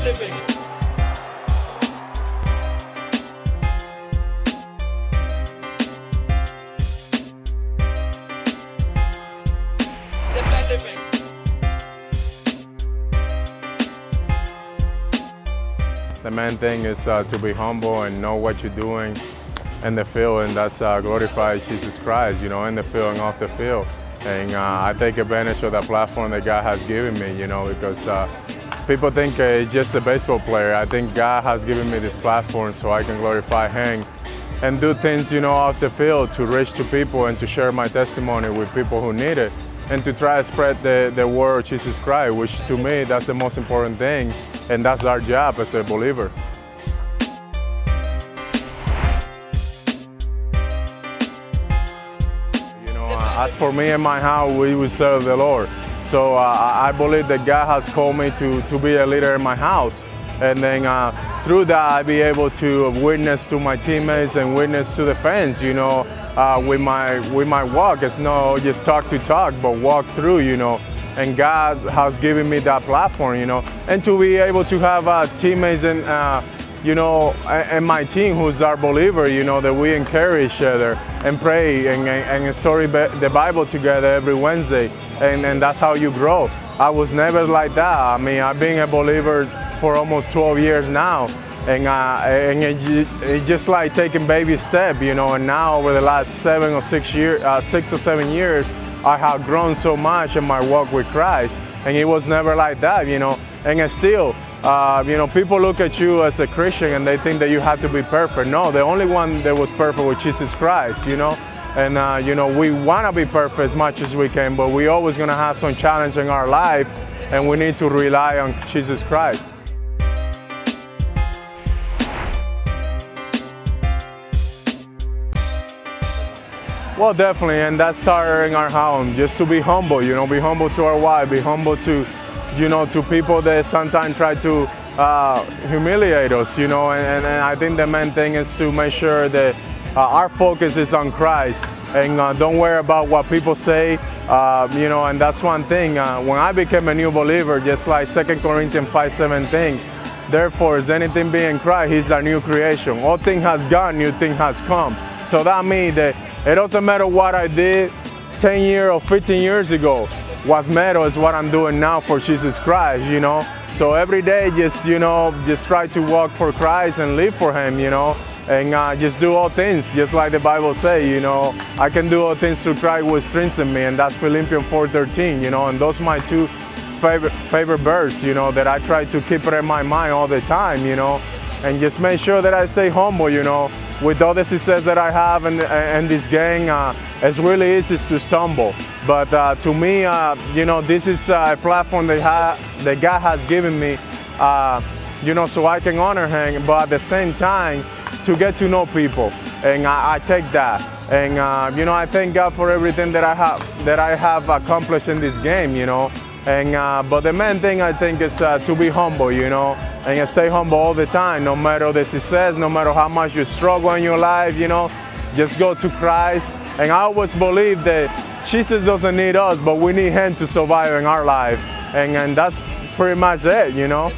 The main thing is to be humble and know what you're doing in the field, and that's glorify Jesus Christ, you know, in the field and off the field. And I take advantage of that platform that God has given me, you know, because people think it's just a baseball player. I think God has given me this platform so I can glorify Him and do things, you know, off the field to reach to people and to share my testimony with people who need it, and to try to spread the word of Jesus Christ, which to me, that's the most important thing, and that's our job as a believer. You know, as for me and my house, we will serve the Lord. So I believe that God has called me to be a leader in my house. And then through that, I'll be able to witness to my teammates and witness to the fans, you know, with my walk. It's not just talk, but walk through, you know. And God has given me that platform, you know. And to be able to have teammates and, you know, and my team who's our believer, you know, that we encourage each other and pray and study the Bible together every Wednesday. And that's how you grow. I was never like that. I mean, I've been a believer for almost 12 years now, and it's just like taking baby steps, you know. And now over the last 6 or 7 years, I have grown so much in my walk with Christ, and it was never like that, you know. And still, you know, people look at you as a Christian and they think that you have to be perfect. No, the only one that was perfect was Jesus Christ, you know. And you know, we want to be perfect as much as we can, but we're always going to have some challenge in our life, and we need to rely on Jesus Christ. Well, definitely, and that started in our home, just to be humble, you know, be humble to our wife, be humble to, you know, to people that sometimes try to humiliate us, you know, and I think the main thing is to make sure that our focus is on Christ, and don't worry about what people say, you know. And that's one thing, when I became a new believer, just like 2 Corinthians 5:17, therefore is anything being Christ, He's our new creation. All things has gone, new thing has come. So that means that it doesn't matter what I did 10 years or 15 years ago. What matters is what I'm doing now for Jesus Christ, you know. So every day, just, you know, just try to walk for Christ and live for Him, you know. And just do all things, just like the Bible says, you know. I can do all things through Christ who strengthens me, and that's Philippians 4:13, you know. And those are my two favorite verses, you know, that I try to keep it in my mind all the time, you know. And just make sure that I stay humble, you know. With all the success that I have in this game, it's really easy to stumble. But to me, you know, this is a platform that God has given me, you know, so I can honor Him, but at the same time, to get to know people. And I take that. And, you know, I thank God for everything that I have accomplished in this game, you know. And but the main thing, I think, is to be humble, you know, and stay humble all the time, no matter the success, no matter how much you struggle in your life, you know. Just go to Christ. And I always believe that Jesus doesn't need us, but we need Him to survive in our life. And that's pretty much it, you know.